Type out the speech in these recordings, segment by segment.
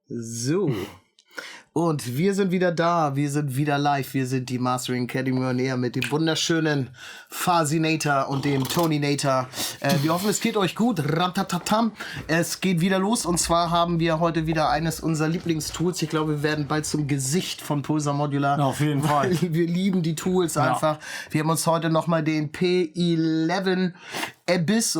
So. Und wir sind wieder da, wir sind wieder live, wir sind die Mastering Academy on Air mit dem wunderschönen Fasinator und dem Toninator. Wir hoffen, es geht euch gut. Ratatatam. Es geht wieder los und zwar haben wir heute wieder eines unserer Lieblingstools. Ich glaube, wir werden bald zum Gesicht von Pulsar Modular. Ja, auf jeden Fall. Wir lieben die Tools einfach. Wir haben uns heute nochmal den P11 Abyss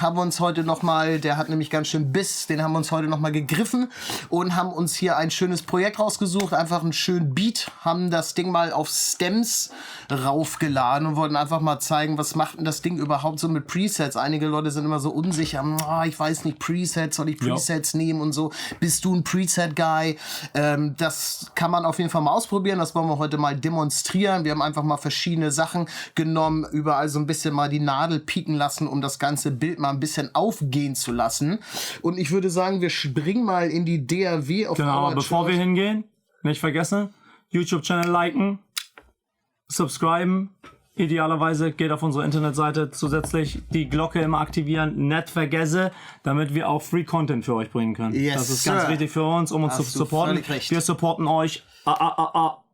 haben wir uns heute nochmal, der hat nämlich ganz schön Biss, den haben wir uns heute nochmal gegriffen und haben uns hier ein schönes Projekt rausgesucht, einfach einen schönen Beat, haben das Ding mal auf Stems raufgeladen und wollten einfach mal zeigen, was macht denn das Ding überhaupt so mit Presets. Einige Leute sind immer so unsicher, ich weiß nicht, Presets, soll ich Presets nehmen und so, bist du ein Preset-Guy? Das kann man auf jeden Fall mal ausprobieren, das wollen wir heute mal demonstrieren. Wir haben einfach mal verschiedene Sachen genommen, überall so ein bisschen mal die Nadel pieken lassen, um das ganze Bild mal ein bisschen aufgehen zu lassen. Und ich würde sagen, wir springen mal in die DAW auf Genau, aber bevor wir hingehen, nicht vergessen, YouTube-Channel liken, subscriben, idealerweise geht auf unsere Internetseite, zusätzlich die Glocke immer aktivieren, nicht vergesse, damit wir auch Free Content für euch bringen können. Yes, das ist ganz wichtig für uns, um uns zu supporten. Wir supporten euch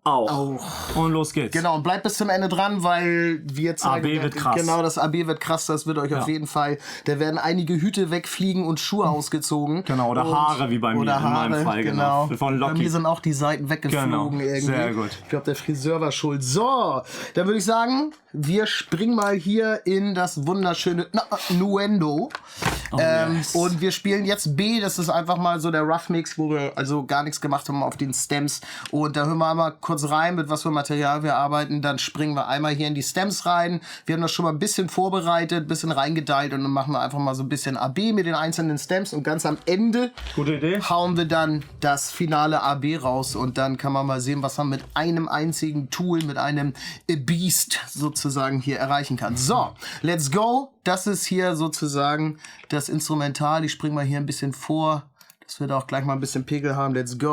auch. Und los geht's. Genau, und bleibt bis zum Ende dran, weil wir zeigen, AB wird krass. Genau, das AB wird krass, das wird euch auf jeden Fall, da werden einige Hüte wegfliegen und Schuhe ausgezogen. Genau, oder Haare wie bei mir in meinem Fall. Genau. Von Locky. Bei mir sind auch die Seiten weggeflogen irgendwie. Sehr gut. Ich glaube, der Friseur war schuld. So, dann würde ich sagen, wir springen mal hier in das wunderschöne Nuendo. Yes. Und wir spielen jetzt B, das ist einfach mal so der Rough Mix, wo wir also gar nichts gemacht haben auf den Stems. Und da hören wir einmal kurz rein, mit was für Material wir arbeiten. Dann springen wir einmal hier in die Stems rein. Wir haben das schon mal ein bisschen vorbereitet, ein bisschen reingedeilt und dann machen wir einfach mal so ein bisschen AB mit den einzelnen Stems. Und ganz am Ende hauen wir dann das finale AB raus. Und dann kann man mal sehen, was man mit einem einzigen Tool, mit einem Beast sozusagen hier erreichen kann. So, let's go. Das ist hier sozusagen das Instrumental. Ich springe mal hier ein bisschen vor, dass wir da auch gleich mal ein bisschen Pegel haben. Let's go.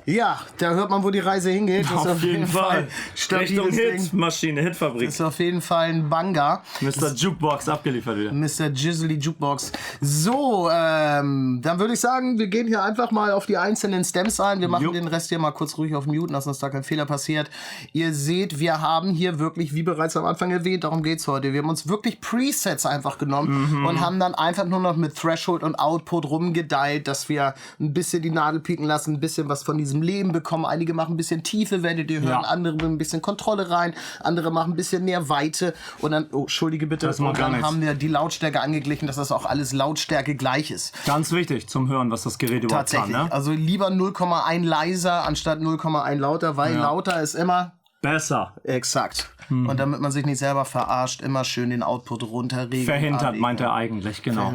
Ja, da hört man, wo die Reise hingeht. Das auf jeden Fall. Richtung Hitmaschine, Hitfabrik. Das ist auf jeden Fall ein Banger. Mr. Jukebox abgeliefert wieder. Mr. Jizzly Jukebox. So, dann würde ich sagen, wir gehen hier einfach mal auf die einzelnen Stems ein. Wir machen den Rest hier mal kurz ruhig auf Mute, dass uns da kein Fehler passiert. Ihr seht, wir haben hier wirklich, wie bereits am Anfang erwähnt, darum geht's heute. Wir haben uns wirklich Presets einfach genommen und haben dann einfach nur noch mit Threshold und Output rumgedeilt, dass wir ein bisschen die Nadel pieken lassen, ein bisschen was von diesem Leben bekommen. Einige machen ein bisschen Tiefe, werdet ihr hören, andere bringen ein bisschen Kontrolle rein, andere machen ein bisschen mehr Weite und dann, entschuldige bitte, und dann haben wir die Lautstärke angeglichen, dass das auch alles Lautstärke gleich ist. Ganz wichtig zum Hören, was das Gerät überhaupt kann. Tatsächlich, also lieber 0,1 leiser anstatt 0,1 lauter, weil lauter ist immer besser. Exakt. Und damit man sich nicht selber verarscht, immer schön den Output runterregeln. Verhindert, meint er eigentlich, genau.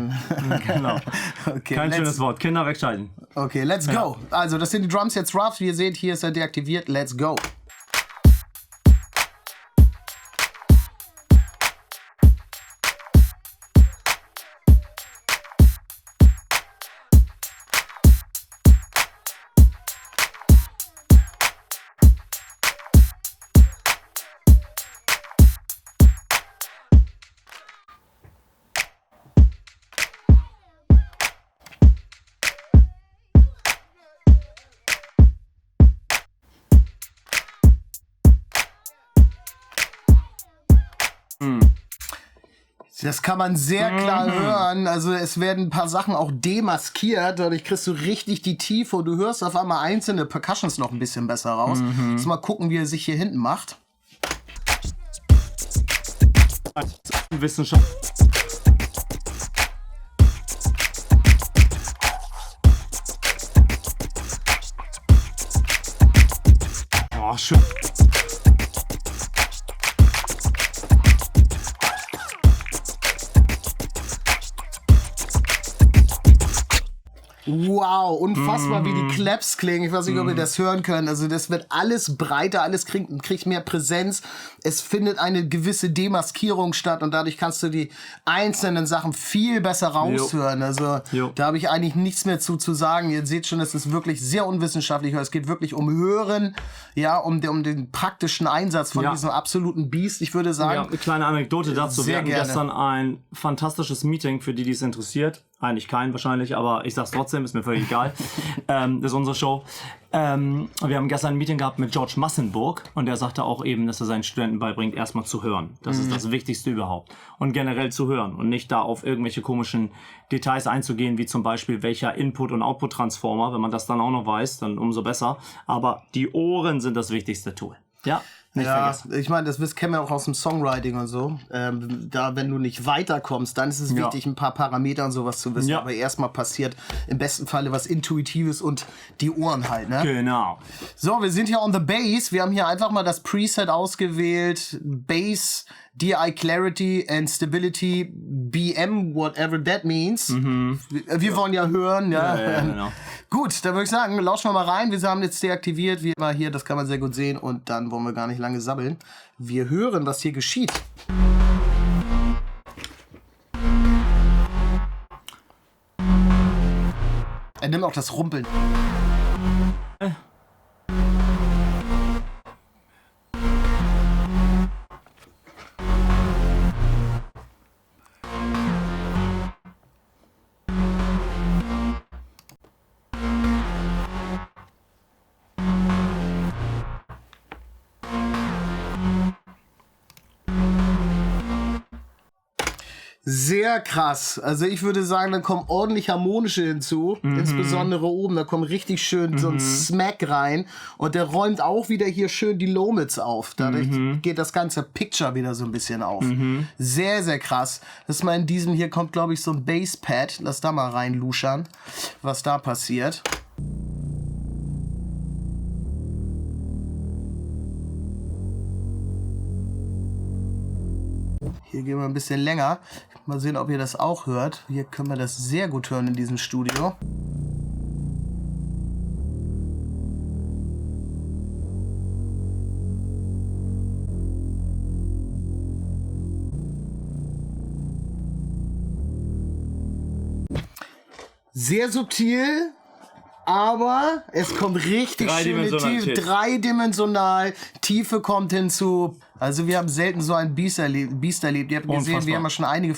Genau. Okay, kein schönes Wort. Kinder wegschalten. Okay, let's go. Also, das sind die Drums jetzt rough. Wie ihr seht, hier ist er deaktiviert. Let's go. Das kann man sehr klar hören. Also es werden ein paar Sachen auch demaskiert. Dadurch kriegst du richtig die Tiefe und du hörst auf einmal einzelne Percussions noch ein bisschen besser raus. Lass mal gucken, wie er sich hier hinten macht. Wissenschaft. Oh, schön. Wow, unfassbar, wie die Claps klingen. Ich weiß nicht, ob ihr das hören könnt. Also das wird alles breiter, alles kriegt mehr Präsenz. Es findet eine gewisse Demaskierung statt und dadurch kannst du die einzelnen Sachen viel besser raushören. Also da habe ich eigentlich nichts mehr zu sagen. Ihr seht schon, es ist wirklich sehr unwissenschaftlich. Es geht wirklich um Hören, ja, um den praktischen Einsatz von diesem absoluten Biest. Ich würde sagen... Ja, eine kleine Anekdote dazu. Wir hatten gestern ein fantastisches Meeting, für die es interessiert. Eigentlich keinen wahrscheinlich, aber ich sag's trotzdem, ist mir völlig egal. Das ist unsere Show. Wir haben gestern ein Meeting gehabt mit George Massenburg und der sagte auch eben, dass er seinen Studenten beibringt, erstmal zu hören. Das ist das Wichtigste überhaupt. Und generell zu hören und nicht da auf irgendwelche komischen Details einzugehen, wie zum Beispiel welcher Input- und Output-Transformer. Wenn man das dann auch noch weiß, dann umso besser. Aber die Ohren sind das wichtigste Tool. Ja. Nicht vergessen. Ich meine, das kennen wir auch aus dem Songwriting und so. Da, wenn du nicht weiterkommst, dann ist es wichtig, ein paar Parameter und sowas zu wissen. Aber erstmal passiert im besten Falle was Intuitives und die Ohren halt, ne? Genau. So, wir sind hier on the Bass. Wir haben hier einfach mal das Preset ausgewählt. Bass, DI Clarity and Stability, BM, whatever that means. Wir wollen ja hören, ja. Genau. Gut, dann würde ich sagen, lauschen wir mal rein. Wir haben jetzt deaktiviert, wie immer hier, das kann man sehr gut sehen. Und dann wollen wir gar nicht lange sabbeln. Wir hören, was hier geschieht. Er nimmt auch das Rumpeln. Sehr krass. Also ich würde sagen, da kommen ordentlich harmonische hinzu. Insbesondere oben, da kommt richtig schön so ein Smack rein. Und der räumt auch wieder hier schön die Low-Mids auf. Dadurch geht das ganze Picture wieder so ein bisschen auf. Sehr, sehr krass. Das ist mal in diesem hier kommt, glaube ich, so ein Basspad. Lass da mal rein luschern, was da passiert. Hier gehen wir ein bisschen länger. Mal sehen, ob ihr das auch hört. Hier können wir das sehr gut hören in diesem Studio. Sehr subtil, aber es kommt richtig schön tief. Dreidimensional. Tiefe kommt hinzu. Also wir haben selten so einen Biest erlebt. Ihr habt gesehen, wir haben ja schon einige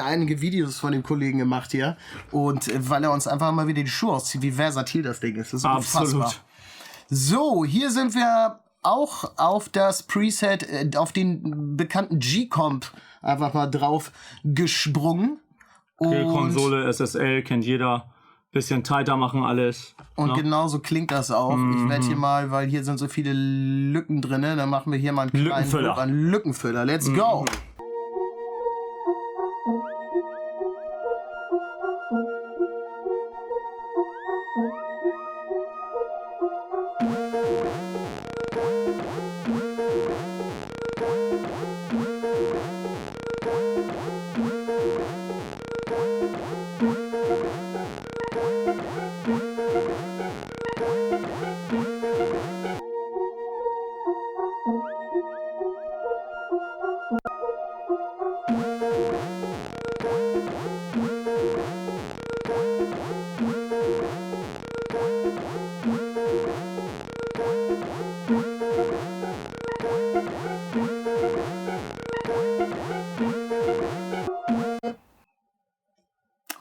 einige Videos von dem Kollegen gemacht hier. Und weil er uns einfach mal wieder die Schuhe auszieht, wie versatil das Ding ist. Das ist unfassbar. So, hier sind wir auch auf das Preset, auf den bekannten G-Comp einfach mal drauf gesprungen. Konsole, SSL, kennt jeder. Bisschen tighter machen alles. Und genauso klingt das auch. Ich werde hier mal, weil hier sind so viele Lücken drin, dann machen wir hier mal einen kleinen Lückenfüller. Let's go!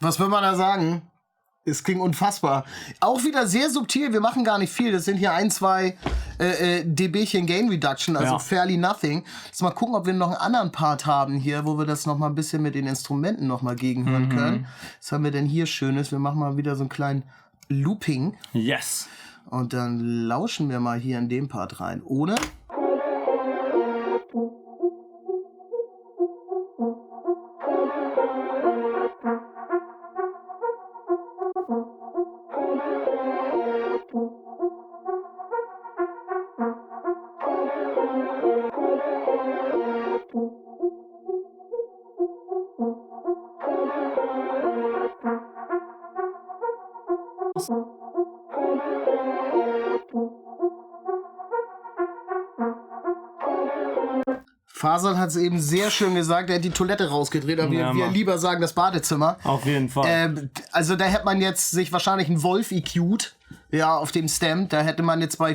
Was will man da sagen? Es klingt unfassbar. Auch wieder sehr subtil. Wir machen gar nicht viel. Das sind hier 1, 2 dBchen Gain Reduction, also fairly nothing. Jetzt mal gucken, ob wir noch einen anderen Part haben hier, wo wir das noch mal ein bisschen mit den Instrumenten noch mal gegenhören können. Was haben wir denn hier Schönes? Wir machen mal wieder so einen kleinen Looping. Yes. Und dann lauschen wir mal hier in den Part rein. Ohne. Fasel hat es eben sehr schön gesagt, er hat die Toilette rausgedreht, aber wir lieber sagen das Badezimmer. Auf jeden Fall. Also da hätte man jetzt sich wahrscheinlich einen Wolf EQ'd, ja, auf dem Stem. Da hätte man jetzt bei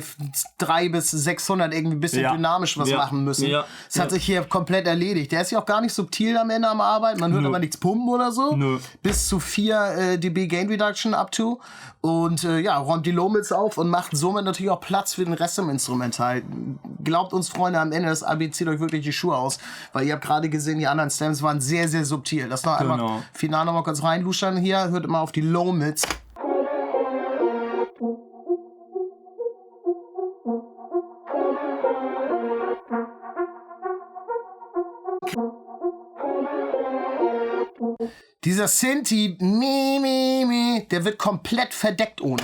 300 bis 600 irgendwie ein bisschen dynamisch was machen müssen. Ja. Das hat sich hier komplett erledigt. Der ist ja auch gar nicht subtil am Ende am Arbeit. Man hört aber nichts pumpen oder so. Bis zu 4 dB Gain Reduction up to. Und räumt die Low-Mids auf und macht somit natürlich auch Platz für den Rest im Instrumental. Glaubt uns, Freunde, am Ende des AB zieht euch wirklich die Schuhe aus. Weil ihr habt gerade gesehen, die anderen Stems waren sehr, sehr subtil. Das noch einmal final nochmal kurz reinluschern hier. Hört immer auf die Low-Mids. Dieser Synthi, der wird komplett verdeckt ohne.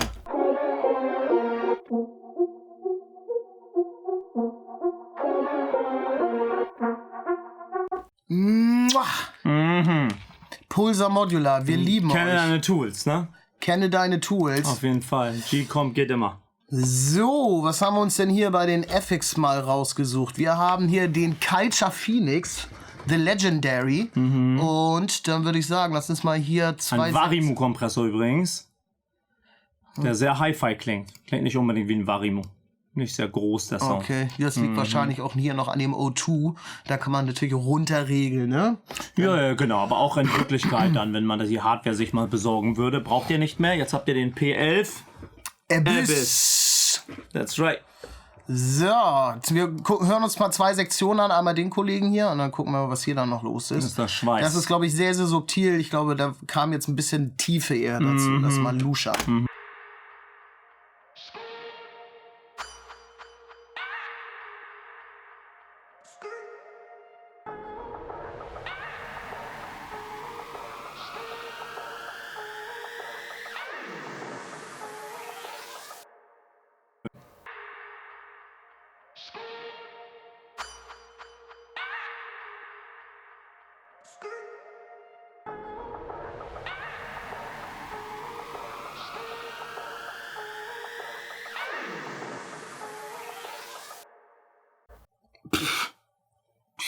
Pulsar Modular, wir lieben euch. Kenne deine Tools, ne? Kenne deine Tools. Auf jeden Fall. G-Comp geht immer. So, was haben wir uns denn hier bei den FX mal rausgesucht? Wir haben hier den Culture Phoenix. The Legendary. Und dann würde ich sagen, lass uns mal hier ein Varimu-Kompressor übrigens, der sehr Hi-Fi klingt. Klingt nicht unbedingt wie ein Varimu. Nicht sehr groß, der Sound. Okay, das liegt wahrscheinlich auch hier noch an dem O2. Da kann man natürlich runterregeln, ne? Ja, genau. Aber auch in Wirklichkeit dann, wenn man die Hardware sich mal besorgen würde, braucht ihr nicht mehr. Jetzt habt ihr den P11 Abyss. That's right. So, wir hören uns mal 2 Sektionen an, einmal den Kollegen hier und dann gucken wir mal, was hier dann noch los ist. Das ist das Schweiß. Das ist, glaube ich, sehr, sehr subtil. Ich glaube, da kam jetzt ein bisschen Tiefe eher dazu, dass man luschert.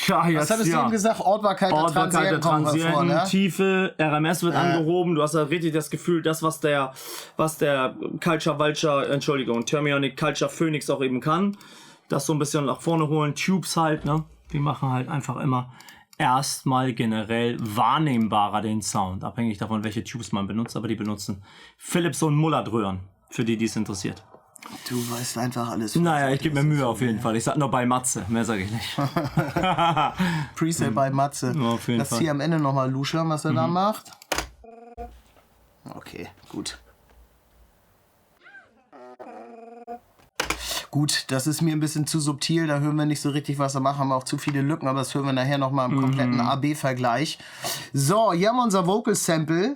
Ja, jetzt, was hattest du eben gesagt? Ortbarkeit der Transienten, ne? Tiefe, RMS wird angehoben. Du hast ja richtig das Gefühl, das, was der Culture Vulture, Thermionic Culture Phoenix auch eben kann, das so ein bisschen nach vorne holen. Tubes halt, ne? Die machen halt einfach immer erstmal generell wahrnehmbarer den Sound. Abhängig davon, welche Tubes man benutzt, aber die benutzen Philips und Mullard-Röhren, für die es interessiert. Du weißt einfach alles. Naja, ich gebe mir Mühe auf jeden Fall. Ich sag nur bei Matze, mehr sage ich nicht. Preset bei Matze. Ja, auf jeden Lass Fall. hier am Ende nochmal luschern, was er da macht. Okay, gut. Gut, das ist mir ein bisschen zu subtil, da hören wir nicht so richtig, was er macht, haben wir auch zu viele Lücken, aber das hören wir nachher nochmal im kompletten AB-Vergleich. So, hier haben wir unser Vocal Sample.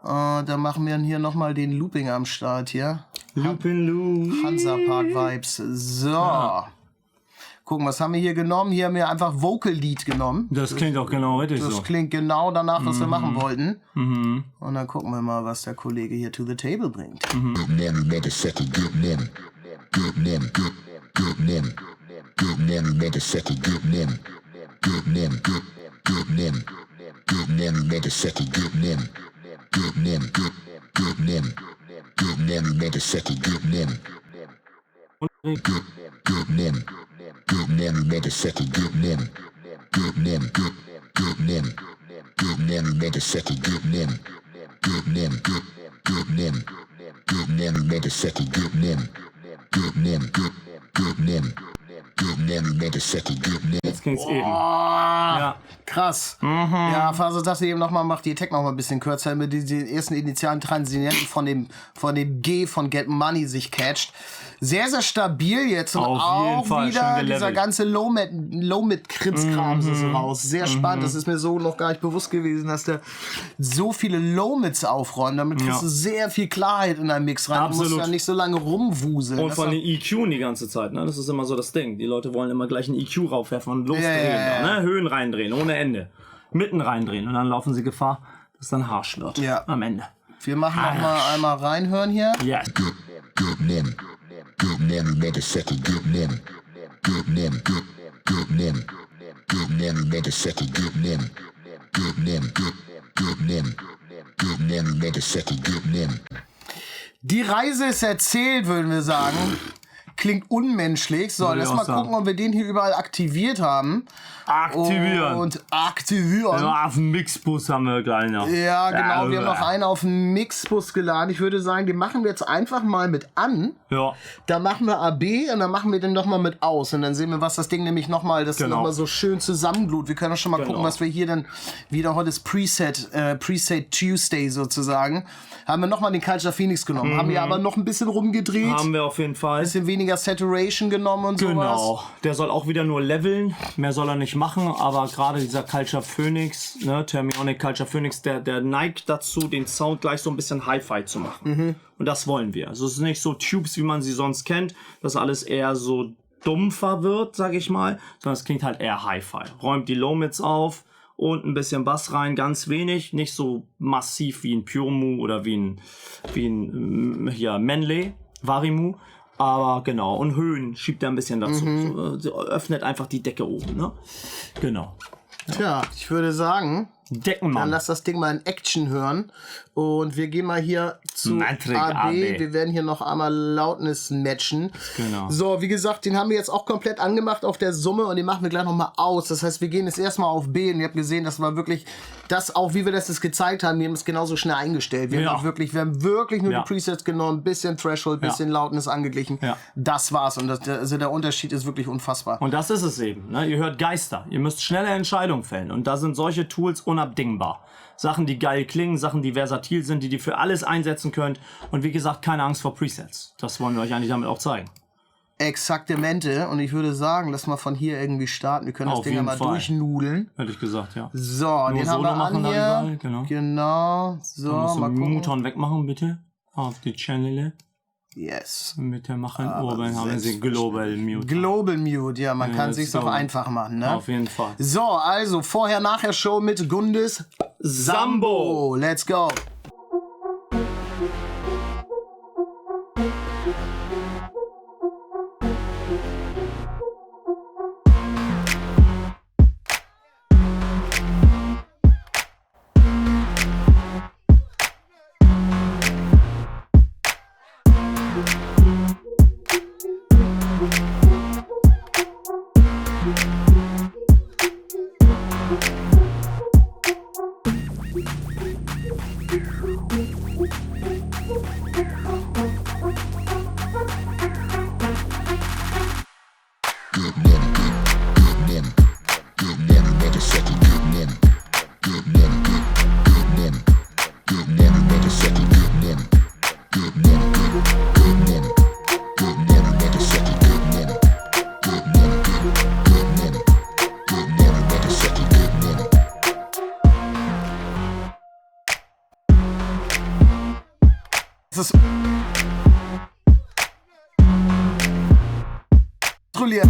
Da machen wir hier nochmal den Looping am Start hier. Looping Loop. Hansa Park Vibes. So. Ja. Gucken, was haben wir hier genommen? Hier haben wir einfach Vocal Lead genommen. Das klingt auch genau richtig so. Das klingt genau danach, was wir machen wollten. Und dann gucken wir mal, was der Kollege hier to the table bringt. Good money, motherfucker, good money. Good money, good money. Good money, motherfucker, good money. Good money, good money. Good money, motherfucker, good money. Good money, good money. Good money, motherfucker, good money. Good money. Good money, motherfucker, good money. Good money, good money. Good money, motherfucker, good money. Get money, get money, get money, motherfucker, get money. Get money, get money, get money, motherfucker, get money. Jetzt ging's eben. Ja. Krass. Ja, Faso sagte eben nochmal, macht die Attack noch mal ein bisschen kürzer, mit den ersten initialen Transienten von dem G von Get Money sich catcht. Sehr, sehr stabil jetzt und Auf jeden auch Fall, wieder schön dieser gelevelt. ganze Low-Mid-Krimskrams ist raus. Sehr spannend. Das ist mir so noch gar nicht bewusst gewesen, dass der so viele Low-Mids aufräumt. Damit kriegst du sehr viel Klarheit in deinen Mix rein. Absolut. Du musst ja nicht so lange rumwuseln. Und Das von ist den EQ die ganze Zeit, ne? Das ist immer so das Ding. Die Leute wollen immer gleich einen EQ raufwerfen und losdrehen. Ja. Da, ne? Höhen reindrehen, ohne Ende. Mitten reindrehen. Und dann laufen sie Gefahr, dass es dann harsch wird. Ja. Am Ende. Wir machen noch mal einmal reinhören hier. Yes. Get money, get money, motherfucker, get money. Get money, get money, get money, motherfucker, get money. Get money, get money, get money, motherfucker, get money. Die Reise ist erzählt, würden wir sagen. Klingt unmenschlich. So, Würde ich lass auch mal sagen. gucken, ob wir den hier überall aktiviert haben. Aktivieren. Und aktivieren. Ja, auf dem Mixbus haben wir gleich noch. Ja, genau. Wir haben noch einen auf den Mixbus geladen. Ich würde sagen, den machen wir jetzt einfach mal mit an. Ja. Da machen wir AB und dann machen wir den nochmal mit aus. Und dann sehen wir, was das Ding nämlich nochmal, das Genau. nochmal so schön zusammenglut. Wir können auch schon mal gucken, was wir hier dann wieder heute ist Preset Tuesday sozusagen. Haben wir nochmal den Culture Phoenix genommen. Haben wir aber noch ein bisschen rumgedreht. Haben wir auf jeden Fall. Bisschen weniger Saturation genommen und sowas. Genau. Der soll auch wieder nur leveln. Mehr soll er nicht machen. Aber gerade dieser Culture Phoenix, ne, Thermionic Culture Phoenix, der neigt dazu, den Sound gleich so ein bisschen Hi-Fi zu machen. Und das wollen wir. Also es ist nicht so Tubes, wie man sie sonst kennt, dass alles eher so dumpfer wird, sag ich mal, sondern es klingt halt eher Hi-Fi. Räumt die Low-Mids auf und ein bisschen Bass rein, ganz wenig, nicht so massiv wie ein Pure-Mu oder wie ein hier Manley, Varimu. Aber genau, und Höhen schiebt er ein bisschen dazu. So, öffnet einfach die Decke oben, ne? Genau. Tja, ich würde sagen, Deckenmann. dann lass das Ding mal in Action hören. Und wir gehen mal hier zu Metric AB. AB. Wir werden hier noch einmal Loudness matchen. Genau. So, wie gesagt, den haben wir jetzt auch komplett angemacht auf der Summe und den machen wir gleich noch mal aus. Das heißt, wir gehen jetzt erstmal auf B und ihr habt gesehen, das war wirklich das, auch wie wir das jetzt gezeigt haben, wir haben es genauso schnell eingestellt. Wir haben wirklich nur die Presets genommen, bisschen Threshold, bisschen Loudness angeglichen. Ja. Das war's und also der Unterschied ist wirklich unfassbar. Und das ist es eben. Ne? Ihr hört Geister. Ihr müsst schnelle Entscheidungen fällen. Und da sind solche Tools unabdingbar. Sachen, die geil klingen, Sachen, die versatil sind, die ihr für alles einsetzen könnt. Und wie gesagt, keine Angst vor Presets. Das wollen wir euch eigentlich damit auch zeigen. Exaktamente. Und ich würde sagen, lass mal von hier irgendwie starten. Wir können das Auf Ding ja jeden mal Fall. durchnudeln. Hätte ich gesagt, ja. So, den haben Solo wir machen an dann hier. überall, genau. Genau. So, Dann musst du mal den gucken. Muton wegmachen, bitte. Auf die Channel. Yes. Bitte machen. Oben haben sie Global Mute. Global Mute, ja, man kann let's sich's auch go. einfach machen, ne? Auf jeden Fall. So, also Vorher-Nachher-Show mit Gundis Sambo. Let's go. Get money, get money, get money, motherfucker, get money. Get money, get money, get money, motherfucker, get money. Get money, get money, get money, motherfucker, get money. Get money, get money, get money, motherfucker, get money. Das ist kontrolliert.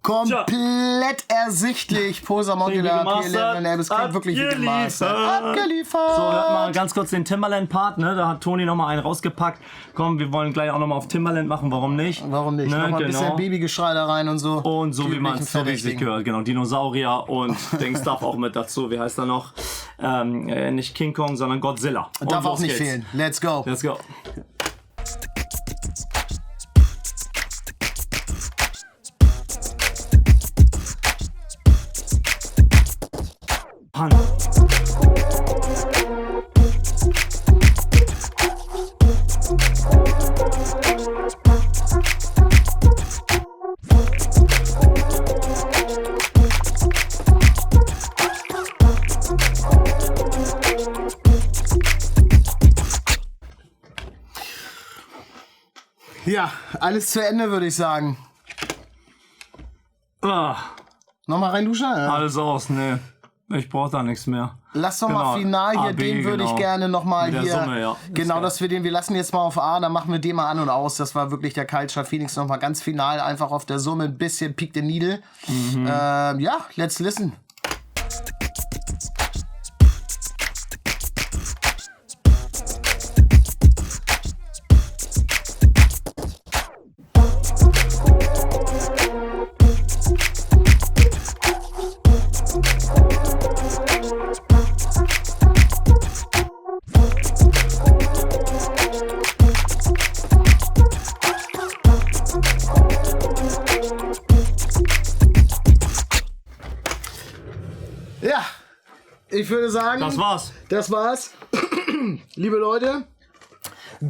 Komplett ersichtlich. Poser Modular, es klingt wirklich wie gemastert. Abgeliefert. So, hört mal ganz kurz den Timbaland-Part, ne? Da hat Toni nochmal einen rausgepackt. Komm, wir wollen gleich auch nochmal auf Timbaland machen, warum nicht? Warum nicht? Ne? Nochmal ein bisschen Babygeschrei da rein und so. Und so Die wie man üblichen es so richtig Verdächtigen. gehört, genau. Dinosaurier und Dings darf auch mit dazu. Wie heißt er noch? Nicht King Kong, sondern Godzilla. Und Darf los auch nicht geht's. fehlen. Let's go. Let's go. Japan. Ja, alles zu Ende, würde ich sagen. Ah, Nochmal rein duschen? Ja. alles aus, nee. Ich brauch da nichts mehr. Lass doch Genau, mal final hier, AB, den würde ich genau. gerne nochmal Mit der hier. Summe, ja. Genau, Ist dass wir lassen jetzt mal auf A, dann machen wir den mal an und aus. Das war wirklich der Culture Phoenix nochmal ganz final, einfach auf der Summe, ein bisschen Peak the Needle. Ja, let's listen. Ja, ich würde sagen, Das war's. das war's. Liebe Leute,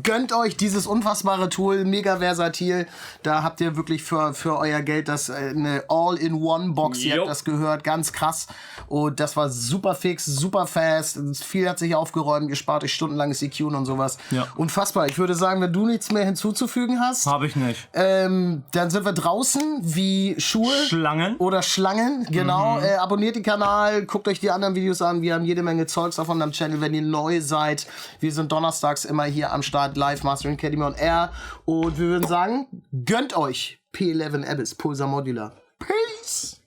gönnt euch dieses unfassbare Tool, mega versatil. Da habt ihr wirklich für euer Geld das eine All-in-One-Box. Ihr Jo. habt das gehört, ganz krass. Und das war super fix, super fast. Viel hat sich aufgeräumt, ihr spart euch stundenlanges EQen und sowas. Ja. Unfassbar. Ich würde sagen, wenn du nichts mehr hinzuzufügen hast, Hab ich nicht. dann sind wir draußen wie Schuhe. Schlangen. Oder Schlangen, genau. Abonniert den Kanal, guckt euch die anderen Videos an. Wir haben jede Menge Zeugs auf unserem Channel, wenn ihr neu seid. Wir sind donnerstags immer hier am Start, live Mastering Academy on Air. Und wir würden sagen, gönnt euch P11 Abyss Pulsar Modular. Peace!